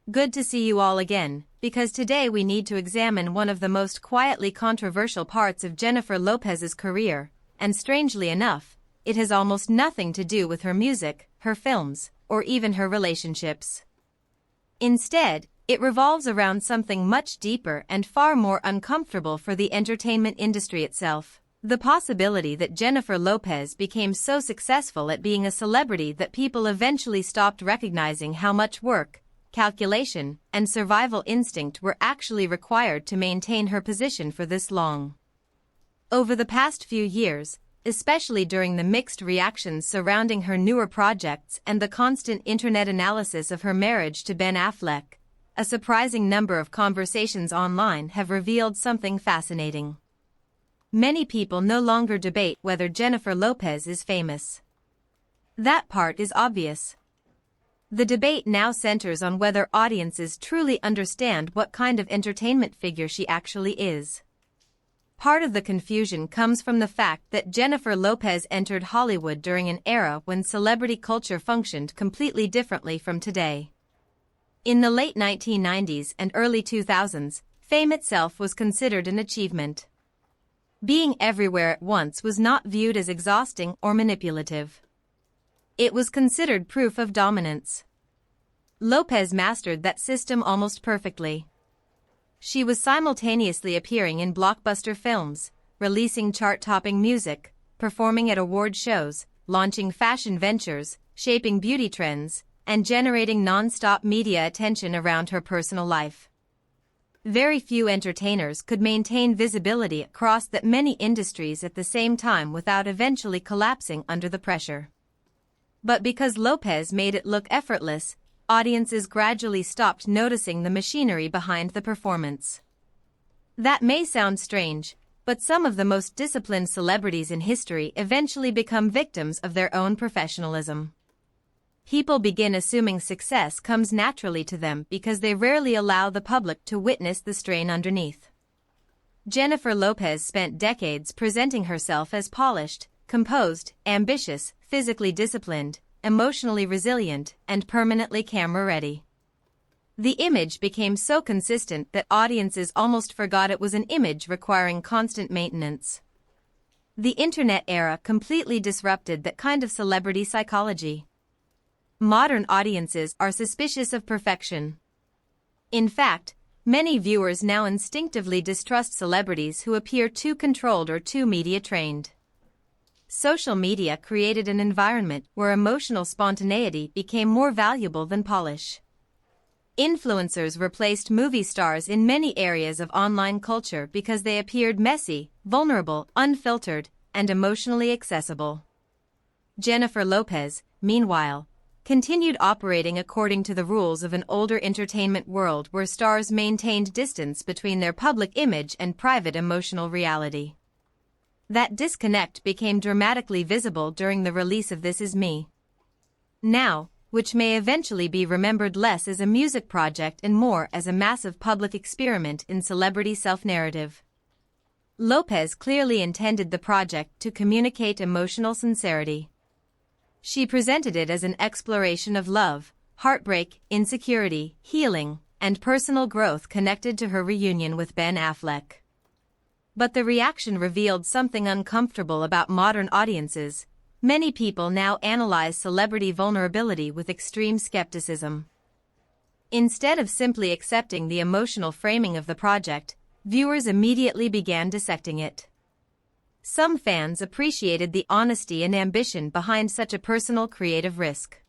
Good to see you all again, because today we need to examine one of the most quietly controversial parts of Jennifer Lopez's career, and strangely enough, it has almost nothing to do with her music, her films, or even her relationships. Instead, it revolves around something much deeper and far more uncomfortable for the entertainment industry itself. The possibility that Jennifer Lopez became so successful at being a celebrity that people eventually stopped recognizing how much work, calculation, and survival instinct were actually required to maintain her position for this long. Over the past few years, especially during the mixed reactions surrounding her newer projects and the constant internet analysis of her marriage to Ben Affleck, a surprising number of conversations online have revealed something fascinating. Many people no longer debate whether Jennifer Lopez is famous. That part is obvious. The debate now centers on whether audiences truly understand what kind of entertainment figure she actually is. Part of the confusion comes from the fact that Jennifer Lopez entered Hollywood during an era when celebrity culture functioned completely differently from today. In the late 1990s and early 2000s, fame itself was considered an achievement. Being everywhere at once was not viewed as exhausting or manipulative. It was considered proof of dominance. Lopez mastered that system almost perfectly. She was simultaneously appearing in blockbuster films, releasing chart-topping music, performing at award shows, launching fashion ventures, shaping beauty trends, and generating non-stop media attention around her personal life. Very few entertainers could maintain visibility across that many industries at the same time without eventually collapsing under the pressure. But because Lopez made it look effortless, audiences gradually stopped noticing the machinery behind the performance. That may sound strange, but some of the most disciplined celebrities in history eventually become victims of their own professionalism. People begin assuming success comes naturally to them because they rarely allow the public to witness the strain underneath. Jennifer Lopez spent decades presenting herself as polished, composed, ambitious, physically disciplined, emotionally resilient, and permanently camera-ready. The image became so consistent that audiences almost forgot it was an image requiring constant maintenance. The internet era completely disrupted that kind of celebrity psychology. Modern audiences are suspicious of perfection. In fact, many viewers now instinctively distrust celebrities who appear too controlled or too media-trained. Social media created an environment where emotional spontaneity became more valuable than polish. Influencers replaced movie stars in many areas of online culture because they appeared messy, vulnerable, unfiltered, and emotionally accessible. Jennifer Lopez, meanwhile, continued operating according to the rules of an older entertainment world where stars maintained distance between their public image and private emotional reality. That disconnect became dramatically visible during the release of This Is Me Now, which may eventually be remembered less as a music project and more as a massive public experiment in celebrity self-narrative. Lopez clearly intended the project to communicate emotional sincerity. She presented it as an exploration of love, heartbreak, insecurity, healing, and personal growth connected to her reunion with Ben Affleck. But the reaction revealed something uncomfortable about modern audiences. Many people now analyze celebrity vulnerability with extreme skepticism. Instead of simply accepting the emotional framing of the project, viewers immediately began dissecting it. Some fans appreciated the honesty and ambition behind such a personal creative risk.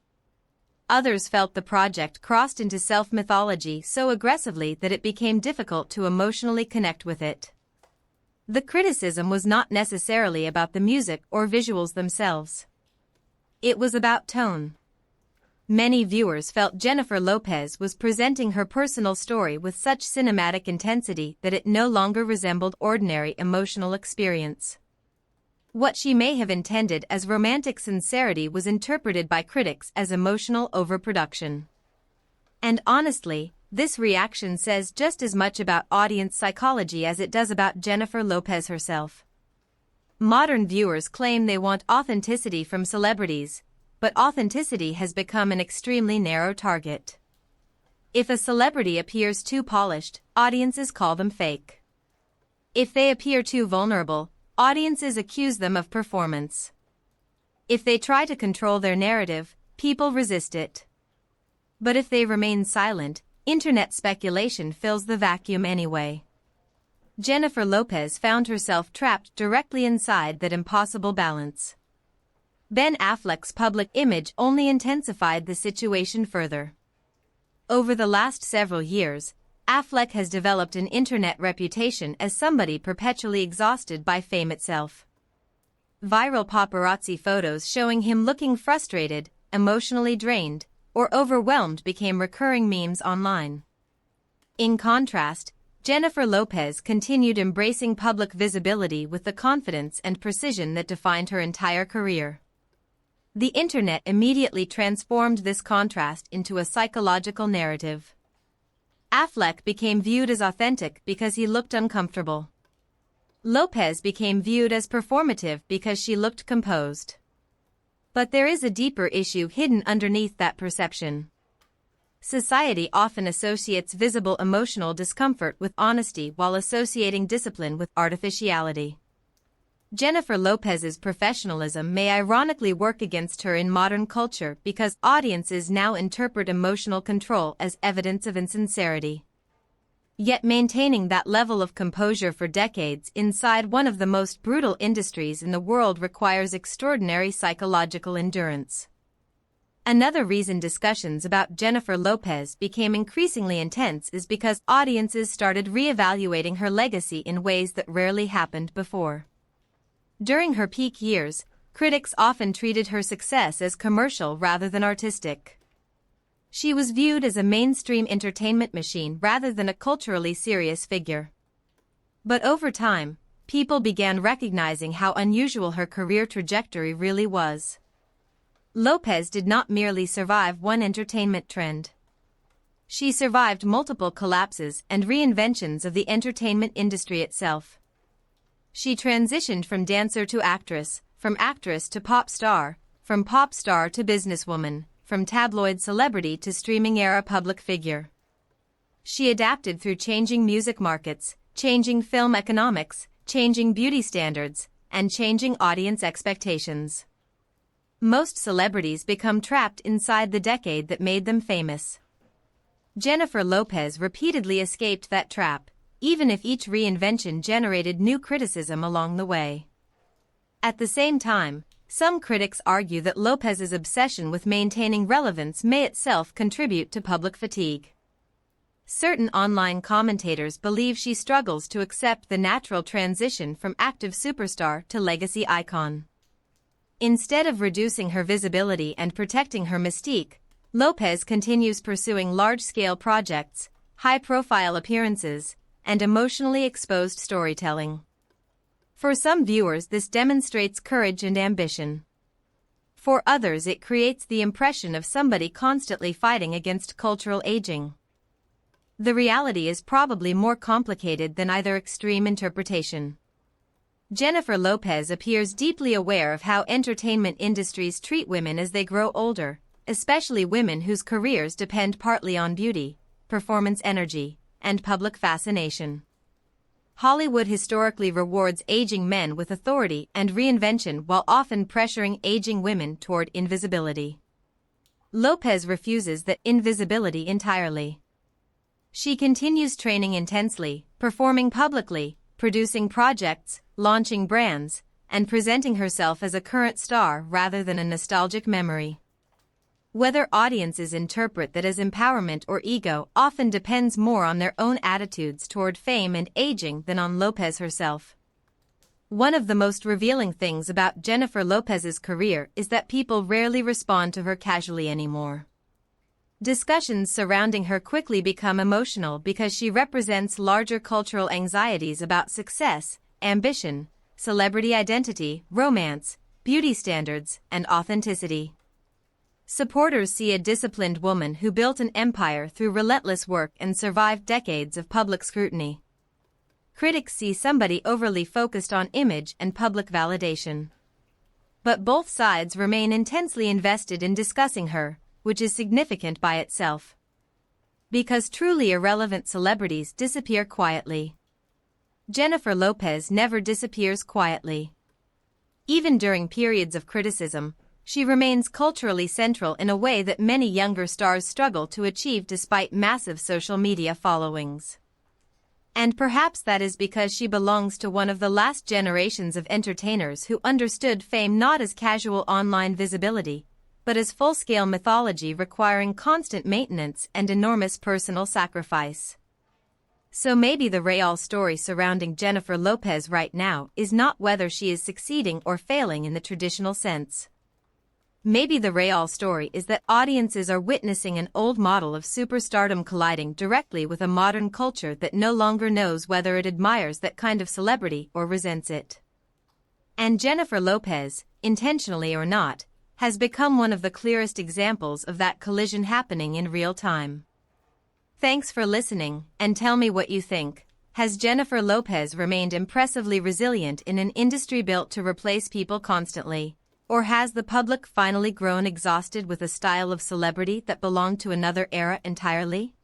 Others felt the project crossed into self-mythology so aggressively that it became difficult to emotionally connect with it. The criticism was not necessarily about the music or visuals themselves. It was about tone. Many viewers felt Jennifer Lopez was presenting her personal story with such cinematic intensity that it no longer resembled ordinary emotional experience. What she may have intended as romantic sincerity was interpreted by critics as emotional overproduction. And honestly, this reaction says just as much about audience psychology as it does about Jennifer Lopez herself. Modern viewers claim they want authenticity from celebrities, but authenticity has become an extremely narrow target. If a celebrity appears too polished, audiences call them fake. If they appear too vulnerable, audiences accuse them of performance. If they try to control their narrative, people resist it. But if they remain silent, internet speculation fills the vacuum anyway. Jennifer Lopez found herself trapped directly inside that impossible balance. Ben Affleck's public image only intensified the situation further. Over the last several years, Affleck has developed an internet reputation as somebody perpetually exhausted by fame itself. Viral paparazzi photos showing him looking frustrated, emotionally drained, or overwhelmed became recurring memes online. In contrast, Jennifer Lopez continued embracing public visibility with the confidence and precision that defined her entire career. The internet immediately transformed this contrast into a psychological narrative. Affleck became viewed as authentic because he looked uncomfortable. Lopez became viewed as performative because she looked composed. But there is a deeper issue hidden underneath that perception. Society often associates visible emotional discomfort with honesty while associating discipline with artificiality. Jennifer Lopez's professionalism may ironically work against her in modern culture because audiences now interpret emotional control as evidence of insincerity. Yet maintaining that level of composure for decades inside one of the most brutal industries in the world requires extraordinary psychological endurance. Another reason discussions about Jennifer Lopez became increasingly intense is because audiences started reevaluating her legacy in ways that rarely happened before. During her peak years, critics often treated her success as commercial rather than artistic. She was viewed as a mainstream entertainment machine rather than a culturally serious figure. But over time, people began recognizing how unusual her career trajectory really was. Lopez did not merely survive one entertainment trend. She survived multiple collapses and reinventions of the entertainment industry itself. She transitioned from dancer to actress, from actress to pop star, from pop star to businesswoman, from tabloid celebrity to streaming-era public figure. She adapted through changing music markets, changing film economics, changing beauty standards, and changing audience expectations. Most celebrities become trapped inside the decade that made them famous. Jennifer Lopez repeatedly escaped that trap, even if each reinvention generated new criticism along the way. At the same time, some critics argue that Lopez's obsession with maintaining relevance may itself contribute to public fatigue. Certain online commentators believe she struggles to accept the natural transition from active superstar to legacy icon. Instead of reducing her visibility and protecting her mystique, Lopez continues pursuing large-scale projects, high-profile appearances, and emotionally exposed storytelling. For some viewers, this demonstrates courage and ambition. For others, it creates the impression of somebody constantly fighting against cultural aging. The reality is probably more complicated than either extreme interpretation. Jennifer Lopez appears deeply aware of how entertainment industries treat women as they grow older, especially women whose careers depend partly on beauty, performance energy, and public fascination. Hollywood historically rewards aging men with authority and reinvention while often pressuring aging women toward invisibility. Lopez refuses that invisibility entirely. She continues training intensely, performing publicly, producing projects, launching brands, and presenting herself as a current star rather than a nostalgic memory. Whether audiences interpret that as empowerment or ego often depends more on their own attitudes toward fame and aging than on Lopez herself. One of the most revealing things about Jennifer Lopez's career is that people rarely respond to her casually anymore. Discussions surrounding her quickly become emotional because she represents larger cultural anxieties about success, ambition, celebrity identity, romance, beauty standards, and authenticity. Supporters see a disciplined woman who built an empire through relentless work and survived decades of public scrutiny. Critics see somebody overly focused on image and public validation. But both sides remain intensely invested in discussing her, which is significant by itself. Because truly irrelevant celebrities disappear quietly. Jennifer Lopez never disappears quietly. Even during periods of criticism, she remains culturally central in a way that many younger stars struggle to achieve despite massive social media followings. And perhaps that is because she belongs to one of the last generations of entertainers who understood fame not as casual online visibility, but as full-scale mythology requiring constant maintenance and enormous personal sacrifice. So maybe the real story surrounding Jennifer Lopez right now is not whether she is succeeding or failing in the traditional sense. Maybe the real story is that audiences are witnessing an old model of superstardom colliding directly with a modern culture that no longer knows whether it admires that kind of celebrity or resents it. And Jennifer Lopez, intentionally or not, has become one of the clearest examples of that collision happening in real time. Thanks for listening, and tell me what you think. Has Jennifer Lopez remained impressively resilient in an industry built to replace people constantly? Or has the public finally grown exhausted with a style of celebrity that belonged to another era entirely?